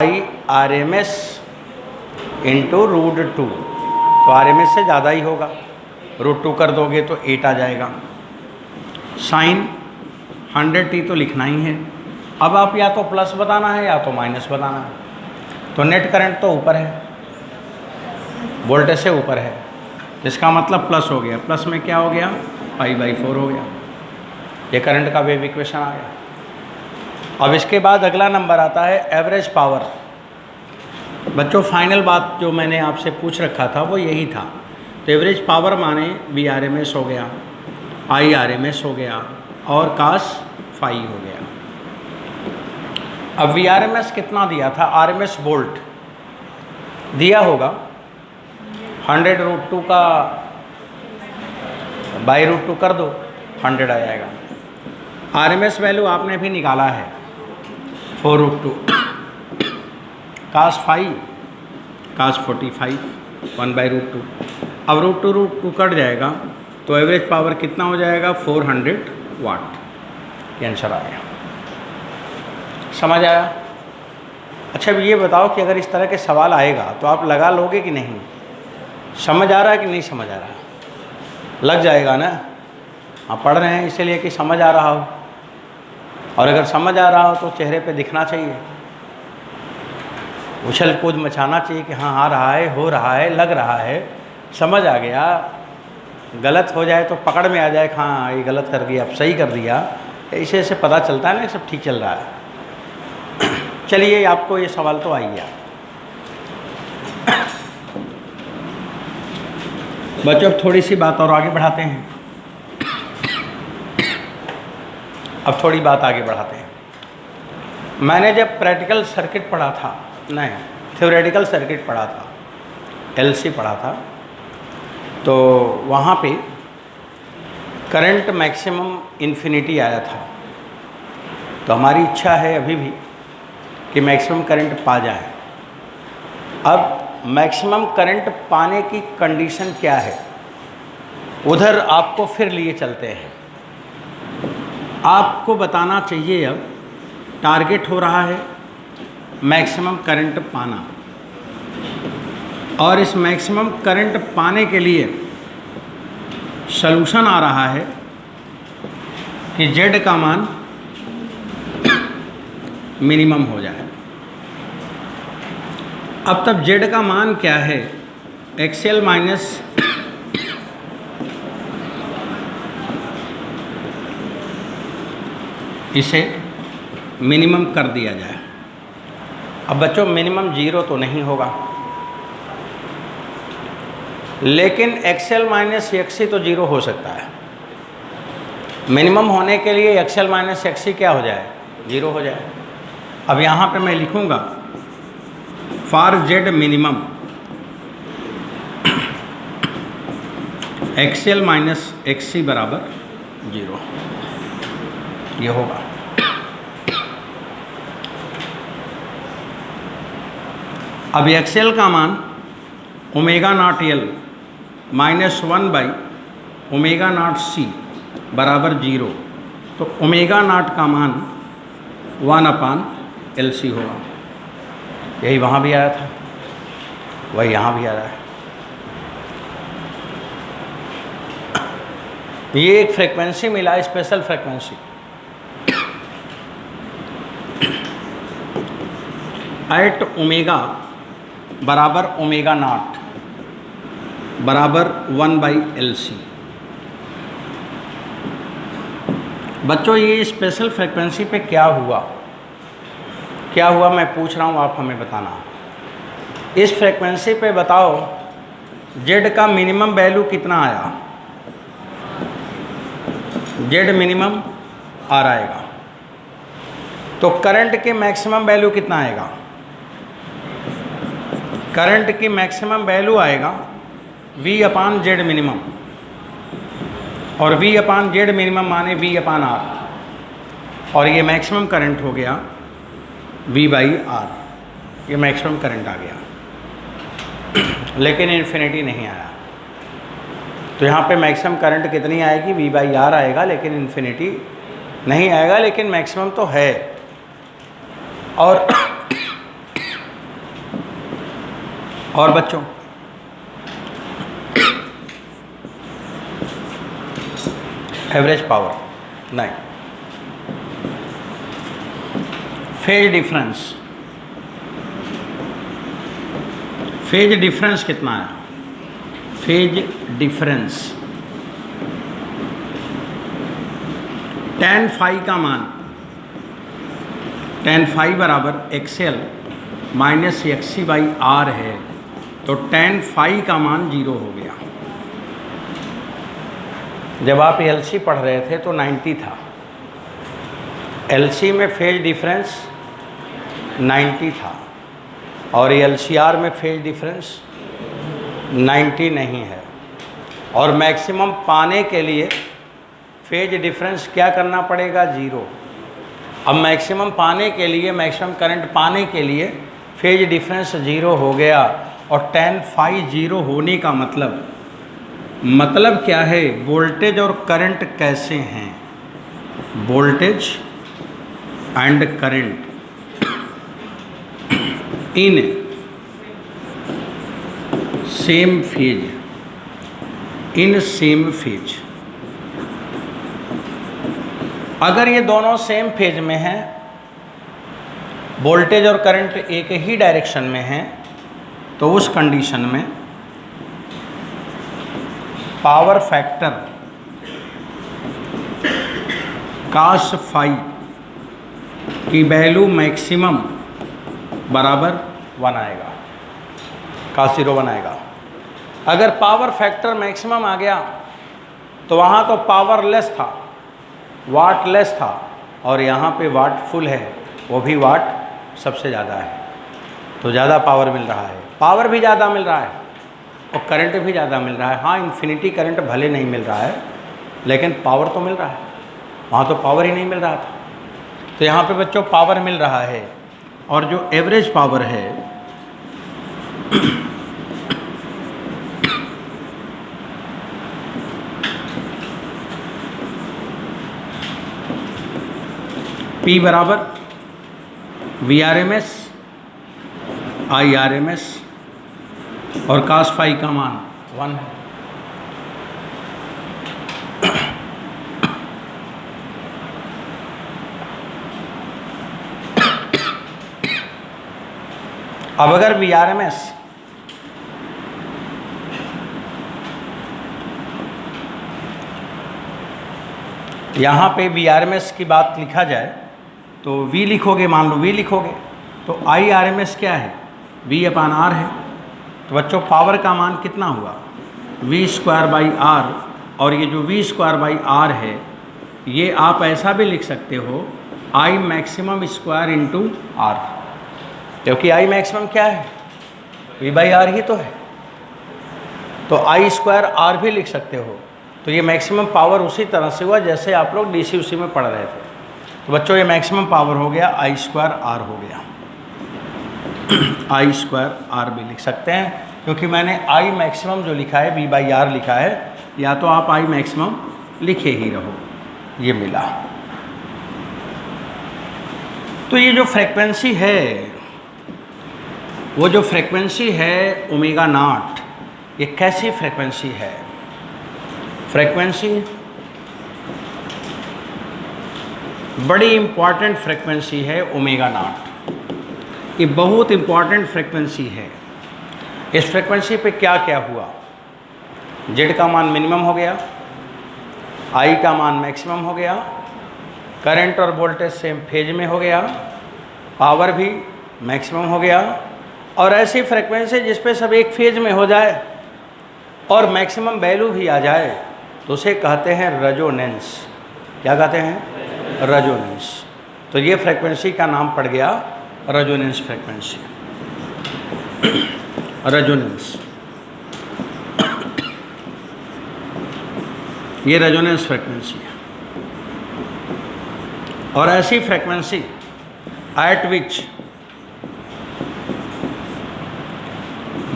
By R M S into √2, तो are M S से ज़्यादा ही होगा, √2 कर दोगे तो 8 आ जाएगा। साइन 100t तो लिखना ही है। अब आप या तो प्लस बताना है या तो माइनस बताना है। तो नेट करंट तो ऊपर है, वोल्टेज से ऊपर है, इसका मतलब प्लस हो गया। प्लस में क्या हो गया, π/4 हो गया। ये करंट का वेव इक्वेशन आ गया। अब इसके बाद अगला नंबर आता है एवरेज पावर। बच्चों फाइनल बात जो मैंने आपसे पूछ रखा था वो यही था। तो एवरेज पावर माने VRMS हो गया, IRMS हो गया और cos φ हो गया। अब VRMS कितना दिया था, RMS वोल्ट दिया होगा, 100√2 का /√2 कर दो, 100 आ जाएगा। RMS वैल्यू आपने भी निकाला है 4√2, cos φ cos 45 1/√2। अब √2 कट जाएगा तो एवरेज पावर कितना हो जाएगा, 400 वाट। ये आंसर आया। समझ आया? अच्छा अब ये बताओ कि अगर इस तरह के सवाल आएगा तो आप लगा लोगे कि नहीं? समझ आ रहा है कि नहीं समझ आ रहा है? लग जाएगा ना। आप पढ़ रहे हैं इसीलिए कि समझ आ रहा हो, और अगर समझ आ रहा हो तो चेहरे पे दिखना चाहिए, उछल कूद मचाना चाहिए कि हाँ आ रहा है, हो रहा है, लग रहा है, समझ आ गया। गलत हो जाए तो पकड़ में आ जाए, हाँ ये गलत कर दिया, अब सही कर दिया, ऐसे ऐसे पता चलता है ना सब ठीक चल रहा है। चलिए आपको ये सवाल तो आ गया। बच्चों अब थोड़ी सी बात और आगे बढ़ाते हैं। अब थोड़ी बात आगे बढ़ाते हैं। मैंने जब प्रैक्टिकल सर्किट पढ़ा था, नहीं थ्योरेटिकल सर्किट पढ़ा था, LC पढ़ा था, तो वहाँ पे करंट मैक्सिमम इन्फिनिटी आया था। तो हमारी इच्छा है अभी भी कि मैक्सिमम करंट पा जाए। अब मैक्सिमम करंट पाने की कंडीशन क्या है, उधर आपको फिर लिए चलते हैं। आपको बताना चाहिए अब टारगेट हो रहा है मैक्सिमम करंट पाना, और इस मैक्सिमम करंट पाने के लिए सलूशन आ रहा है कि Z का मान मिनिमम हो जाए। अब तब Z का मान क्या है, XL माइनस इसे मिनिमम कर दिया जाए। अब बच्चों मिनिमम 0 तो नहीं होगा, लेकिन XL माइनस XC तो 0 हो सकता है। मिनिमम होने के लिए XL माइनस XC क्या हो जाए, 0 हो जाए। अब यहाँ पे मैं लिखूँगा for Z minimum XL minus XC बराबर 0, ये होगा। अब XL का मान ω0L माइनस 1/ω0C बराबर 0, तो ω0 का मान 1/LC होगा। यही वहाँ भी आया था, वही यहाँ भी आ रहा है। ये एक फ्रीक्वेंसी मिला, स्पेशल फ्रीक्वेंसी। एट ओमेगा बराबर ω0 बराबर 1/LC। बच्चों ये स्पेशल फ्रीक्वेंसी पे क्या हुआ, क्या हुआ मैं पूछ रहा हूँ, आप हमें बताना। इस फ्रीक्वेंसी पे बताओ Z का मिनिमम वैल्यू कितना आया, Z मिनिमम R आएगा, तो करंट के मैक्सिमम वैल्यू कितना आएगा, करंट की मैक्सिमम वैल्यू आएगा V/Z मिनिमम, और V/Z मिनिमम माने V/R, और ये मैक्सिमम करंट हो गया V/R। ये मैक्सिमम करंट आ गया, लेकिन इन्फिनिटी नहीं आया। तो यहाँ पे मैक्सिमम करंट कितनी आएगी, V/R आएगा, लेकिन इन्फिनिटी नहीं आएगा, लेकिन मैक्सिमम तो है। और और बच्चों एवरेज पावर नहीं, फेज डिफरेंस, फेज डिफरेंस कितना है? फेज डिफरेंस tan फाई का मान, tan फाई बराबर XL minus XC by R है, तो tan फाई का मान 0 हो गया। जब आप एलसी पढ़ रहे थे तो 90 था, एलसी में फेज डिफरेंस 90 था और एलसीआर में फेज डिफरेंस 90 नहीं है। और मैक्सिमम पाने के लिए फेज डिफरेंस क्या करना पड़ेगा? 0। अब मैक्सिमम पाने के लिए, मैक्सिमम करंट पाने के लिए फेज डिफरेंस 0 हो गया। और tan फाई 0 होने का मतलब क्या है? वोल्टेज और करंट कैसे हैं? Voltage and current in same phase, in same phase. अगर ये दोनों सेम फेज में हैं, वोल्टेज और करंट एक ही डायरेक्शन में हैं, तो उस कंडीशन में पावर फैक्टर कास फाई की वैल्यू मैक्सिमम बराबर 1 आएगा, कास 0 बनाएगा। अगर पावर फैक्टर मैक्सिमम आ गया तो वहाँ तो पावर लेस था, वाट लेस था, और यहाँ पे वाट फुल है, वो भी वाट सबसे ज़्यादा है, तो ज़्यादा पावर मिल रहा है। पावर भी ज़्यादा मिल रहा है और करंट भी ज़्यादा मिल रहा है। हाँ, इन्फिनिटी करंट भले नहीं मिल रहा है, लेकिन पावर तो मिल रहा है। वहाँ तो पावर ही नहीं मिल रहा था, तो यहाँ पे बच्चों पावर मिल रहा है। और जो एवरेज पावर है P बराबर VRMS IRMS और कास फाई का मान 1 है। अब अगर VRMS यहाँ पे VRMS की बात लिखा जाए तो V लिखोगे, मान लो V लिखोगे, तो IRMS क्या है? V/R है। तो बच्चों पावर का मान कितना हुआ? V²/R। और ये जो V²/R है, ये आप ऐसा भी लिख सकते हो I maximum square into R, क्योंकि I मैक्सिमम क्या है? V/R ही तो है, तो I²R भी लिख सकते हो। तो ये मैक्सिमम पावर उसी तरह से हुआ जैसे आप लोग DC उसी में पढ़ रहे थे। तो बच्चों ये मैक्सिमम पावर हो गया, I²R हो गया। I²R भी लिख सकते हैं, क्योंकि मैंने I मैक्सिमम जो लिखा है V/R लिखा है, या तो आप I मैक्सिमम लिखे ही रहो, ये मिला। तो ये जो फ्रीक्वेंसी है, वो जो फ्रीक्वेंसी है ω0, ये कैसी फ्रीक्वेंसी है? फ्रीक्वेंसी बड़ी इम्पॉर्टेंट फ्रीक्वेंसी है ω0। ये बहुत इम्पॉर्टेंट फ्रीक्वेंसी है। इस फ्रीक्वेंसी पे क्या क्या हुआ? Z का मान मिनिमम हो गया, I का मान मैक्सिमम हो गया, करंट और वोल्टेज सेम फेज में हो गया, पावर भी मैक्सिमम हो गया। और ऐसी फ्रीक्वेंसी जिस पे सब एक फेज में हो जाए और मैक्सिमम वैल्यू भी आ जाए, तो उसे कहते हैं रेजोनेंस। क्या कहते हैं? रेजोनेंस। तो ये फ्रीक्वेंसी का नाम पड़ गया रेजोनेंस फ्रीक्वेंसी। रेजोनेंस, ये रेजोनेंस फ्रीक्वेंसी है। और ऐसी frequency eight which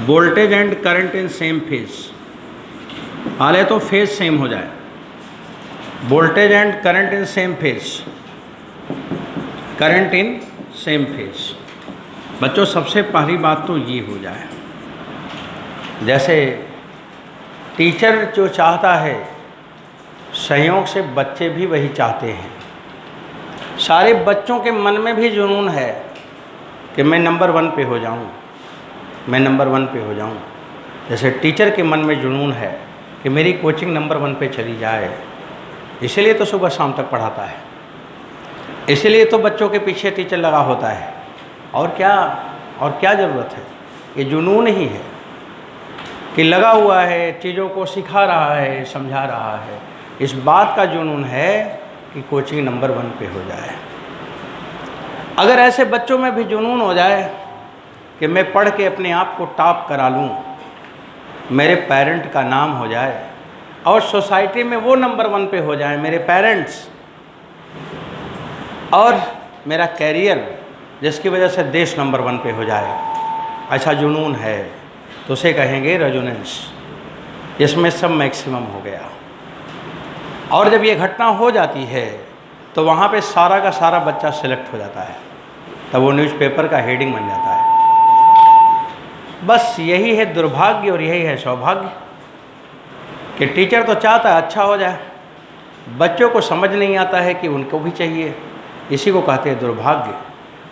voltage and current in same phase, हाले तो फेज सेम हो जाए, voltage and current in same phase, current in same phase. बच्चों सबसे पहली बात तो ये हो जाए, जैसे टीचर जो चाहता है, संयोग से बच्चे भी वही चाहते हैं। सारे बच्चों के मन में भी जुनून है कि मैं नंबर 1 पे हो जाऊं, मैं नंबर 1 पे हो जाऊं। जैसे टीचर के मन में जुनून है कि मेरी कोचिंग नंबर 1 पे चली जाए, इसीलिए तो सुबह शाम तक पढ़ाता है, इसीलिए तो बच्चों के पीछे टीचर लगा होता है। और क्या ज़रूरत है? ये जुनून ही है कि लगा हुआ है, चीज़ों को सिखा रहा है, समझा रहा है। इस बात का जुनून है कि कोचिंग नंबर 1 पे हो जाए। अगर ऐसे बच्चों में भी जुनून हो जाए कि मैं पढ़ के अपने आप को टॉप करा लूँ, मेरे पेरेंट का नाम हो जाए और सोसाइटी में वो नंबर 1 पे हो जाए मेरे पेरेंट्स, और मेरा कैरियर जिसकी वजह से देश नंबर 1 पे हो जाए, ऐसा जुनून है तो उसे कहेंगे रेजोनेंस, जिसमें सब मैक्सिमम हो गया। और जब ये घटना हो जाती है तो वहाँ पे सारा का सारा बच्चा सिलेक्ट हो जाता है, तब वो न्यूज़पेपर का हेडिंग बन जाता है। बस यही है दुर्भाग्य और यही है सौभाग्य कि टीचर तो चाहता है अच्छा हो जाए, बच्चों को समझ नहीं आता है कि उनको भी चाहिए, इसी को कहते हैं दुर्भाग्य।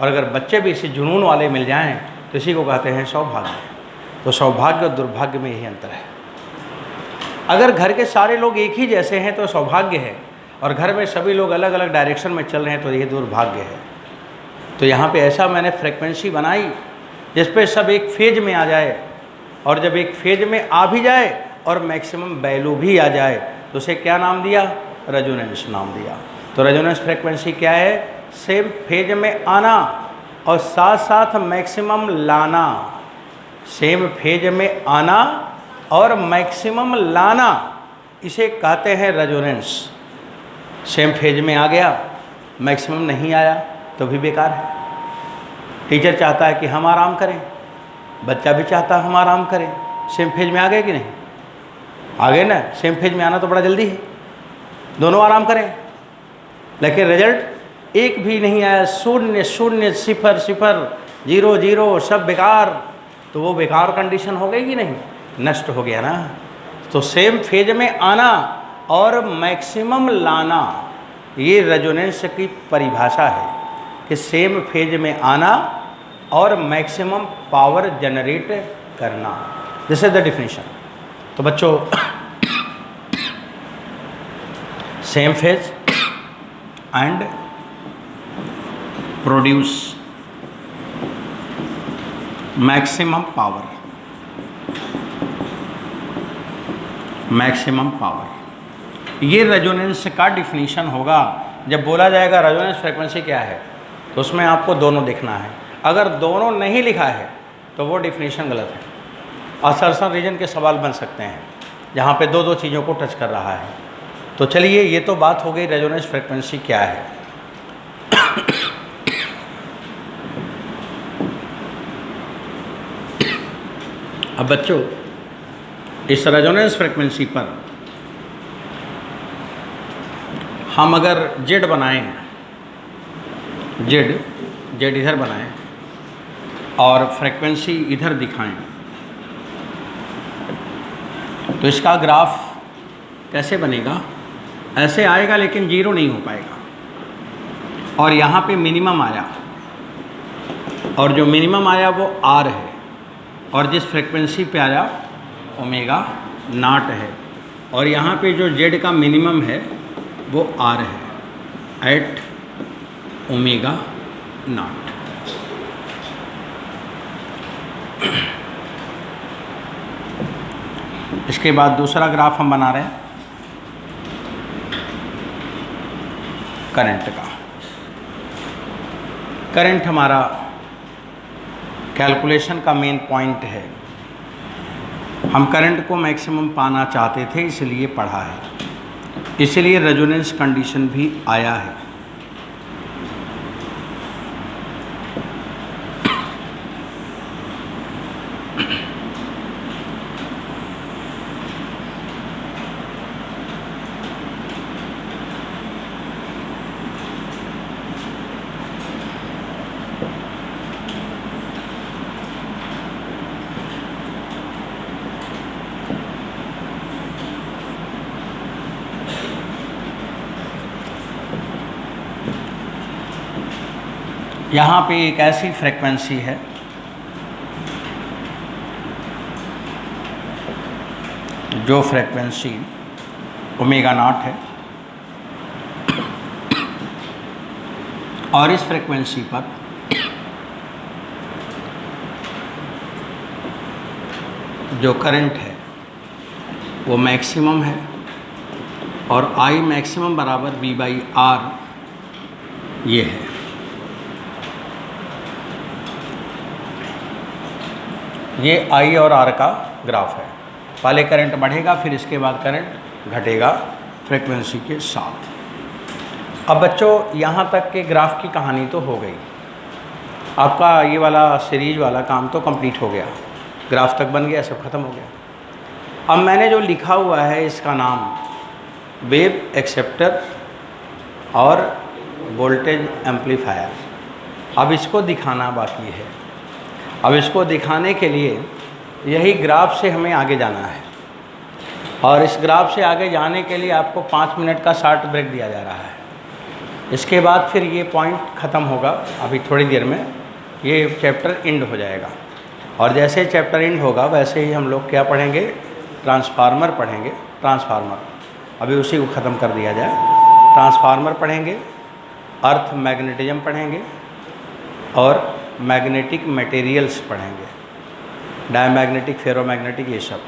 और अगर बच्चे भी इसी जुनून वाले मिल जाएं तो इसी को कहते हैं सौभाग्य। तो सौभाग्य और दुर्भाग्य में यही अंतर है। अगर घर के सारे लोग एक ही जैसे हैं तो सौभाग्य है, और घर में सभी लोग अलग अलग डायरेक्शन में चल रहे हैं तो ये दुर्भाग्य है। तो यहाँ पे ऐसा मैंने फ्रीक्वेंसी बनाई जिस पे सब एक फेज में आ जाए, और जब एक फेज में आ भी जाए और मैक्सिमम वैल्यू भी आ जाए तो उसे क्या नाम दिया? रेजोनेंस नाम दिया। तो रेजोनेंस फ्रीक्वेंसी क्या है? सेम फेज में आना और साथ साथ मैक्सिमम लाना। सेम फेज में आना और मैक्सिमम लाना, इसे कहते हैं रेजोनेंस। सेम फेज में आ गया, मैक्सिमम नहीं आया तो भी बेकार है। टीचर चाहता है कि हम आराम करें, बच्चा भी चाहता है हम आराम करें। सेम फेज में आ गए कि नहीं? आ गए ना। सेम फेज में आना तो बड़ा जल्दी है, दोनों आराम करें, लेकिन रिजल्ट एक भी नहीं आया, 0 0 0 0 0 0 सब बेकार। तो वो बेकार कंडीशन हो गई कि नहीं? नष्ट हो गया ना। तो सेम फेज में आना और मैक्सिमम लाना, ये रेजोनेंस की परिभाषा है कि सेम फेज में आना और मैक्सिमम पावर जनरेट करना। This is the definition. तो बच्चों, same phase and produce maximum power, maximum power, ये रेजोनेंस का डिफिनीशन होगा। जब बोला जाएगा रेजोनेंस फ्रीक्वेंसी क्या है तो उसमें आपको दोनों देखना है। अगर दोनों नहीं लिखा है तो वो डिफिनीशन गलत है। असर्शन रीजन के सवाल बन सकते हैं जहाँ पे दो चीज़ों को टच कर रहा है। तो चलिए, ये तो बात हो गई रेजोनेंस फ्रीक्वेंसी क्या है। अब बच्चों, इस रेजोनेंस फ्रीक्वेंसी पर हम अगर जेड बनाएं, जेड इधर बनाएं और फ्रीक्वेंसी इधर दिखाएं, तो इसका ग्राफ कैसे बनेगा? ऐसे आएगा लेकिन 0 नहीं हो पाएगा। और यहाँ पे मिनिमम आया, और जो मिनिमम आया वो आर है, और जिस फ्रीक्वेंसी पे आया ओमेगा नॉट है, और यहाँ पे जो जेड का मिनिमम है वो आर है एट ओमेगा नॉट। इसके बाद दूसरा ग्राफ हम बना रहे हैं करंट का। करंट हमारा कैलकुलेशन का मेन पॉइंट है। हम करंट को मैक्सिमम पाना चाहते थे, इसलिए पढ़ा है, इसलिए रेजोनेंस कंडीशन भी आया है। यहाँ पे एक ऐसी फ्रीक्वेंसी है जो फ्रीक्वेंसी ओमेगा नॉट है, और इस फ्रीक्वेंसी पर जो करंट है वो मैक्सिमम है, और आई मैक्सिमम बराबर V बाई आर ये है। ये आई और आर का ग्राफ है। पहले करंट बढ़ेगा, फिर इसके बाद करंट घटेगा फ्रीक्वेंसी के साथ। अब बच्चों यहाँ तक के ग्राफ की कहानी तो हो गई, आपका ये वाला सीरीज वाला काम तो कंप्लीट हो गया, ग्राफ तक बन गया, सब खत्म हो गया। अब मैंने जो लिखा हुआ है इसका नाम वेव एक्सेप्टर और वोल्टेज एम्पलीफायर, अब इसको दिखाना बाकी है। अब इसको दिखाने के लिए यही ग्राफ से हमें आगे जाना है, और इस ग्राफ से आगे जाने के लिए आपको 5 मिनट का शॉर्ट ब्रेक दिया जा रहा है। इसके बाद फिर ये पॉइंट ख़त्म होगा, अभी थोड़ी देर में ये चैप्टर एंड हो जाएगा, और जैसे चैप्टर एंड होगा वैसे ही हम लोग क्या पढ़ेंगे, ट्रांसफार्मर पढ़ेंगे। ट्रांसफार्मर अभी उसी को ख़त्म कर दिया जाए। ट्रांसफार्मर पढ़ेंगे, अर्थ मैग्नेटिज्म पढ़ेंगे, और मैग्नेटिक मटेरियल्स पढ़ेंगे, डायमैग्नेटिक, फेरोमैग्नेटिक, ये सब।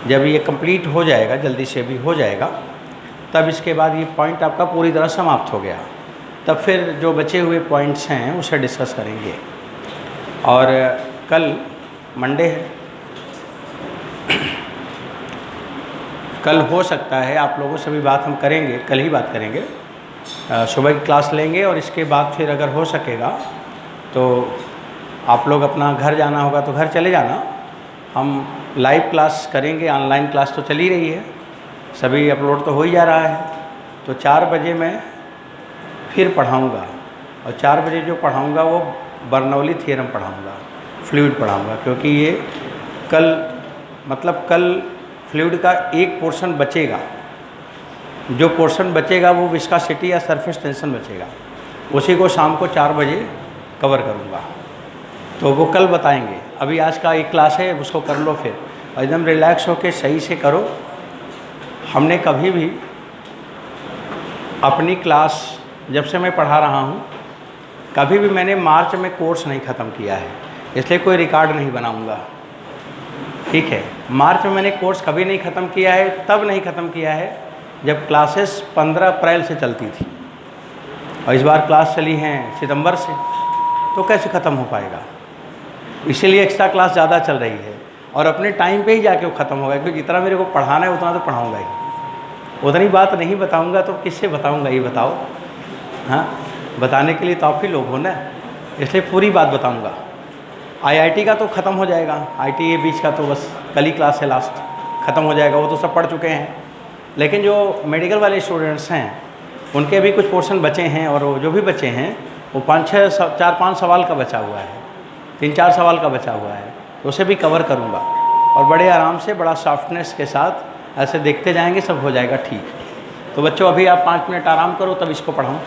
जब ये कंप्लीट हो जाएगा, जल्दी से भी हो जाएगा, तब इसके बाद ये पॉइंट आपका पूरी तरह समाप्त हो गया। तब फिर जो बचे हुए पॉइंट्स हैं उसे डिस्कस करेंगे। और कल मंडे है, कल हो सकता है आप लोगों से भी बात हम करेंगे, कल ही बात करेंगे, सुबह की क्लास लेंगे, और इसके बाद फिर अगर हो सकेगा तो आप लोग अपना घर जाना होगा तो घर चले जाना। हम लाइव क्लास करेंगे, ऑनलाइन क्लास तो चल ही रही है, सभी अपलोड तो हो ही जा रहा है। तो 4 बजे मैं फिर पढ़ाऊँगा, और 4 बजे जो पढ़ाऊँगा वो बर्नौली थ्योरम पढ़ाऊँगा, फ्लूइड पढ़ाऊँगा, क्योंकि ये कल फ्लूइड का एक पोर्शन बचेगा। जो पोर्शन बचेगा वो विस्कोसिटी या सरफेस टेंशन बचेगा, उसी को शाम को 4 बजे कवर करूँगा, तो वो कल बताएंगे। अभी आज का एक क्लास है, उसको कर लो फिर, और एकदम रिलैक्स होके सही से करो। हमने कभी भी अपनी क्लास, जब से मैं पढ़ा रहा हूँ, कभी भी मैंने मार्च में कोर्स नहीं ख़त्म किया है, इसलिए कोई रिकॉर्ड नहीं बनाऊँगा, ठीक है। मार्च में मैंने कोर्स कभी नहीं ख़त्म किया है, तब नहीं ख़त्म किया है जब क्लासेस 15 अप्रैल से चलती थी, और इस बार क्लास चली हैं सितंबर से, तो कैसे ख़त्म हो पाएगा। इसीलिए एक्स्ट्रा क्लास ज़्यादा चल रही है, और अपने टाइम पे ही जाके वो ख़त्म होगा, क्योंकि जितना मेरे को पढ़ाना है उतना तो पढ़ाऊँगा ही, उतनी बात नहीं बताऊँगा तो किससे बताऊँगा, ये बताओ। हाँ, बताने के लिए तो आप ही लोग हो ना, इसलिए पूरी बात बताऊँगा। IIT का तो ख़त्म हो जाएगा, IIT बीच का तो बस कल ही क्लास है, लास्ट ख़त्म हो जाएगा, वो तो सब पढ़ चुके हैं। लेकिन जो मेडिकल वाले स्टूडेंट्स हैं उनके भी कुछ पोर्शन बचे हैं, और वो जो भी बचे हैं वो 4-5 सवाल का बचा हुआ है, 3-4 सवाल का बचा हुआ है, तो उसे भी कवर करूँगा, और बड़े आराम से, बड़ा सॉफ्टनेस के साथ ऐसे देखते जाएंगे, सब हो जाएगा ठीक। तो बच्चों अभी आप 5 मिनट आराम करो, तब इसको पढ़ाऊँ।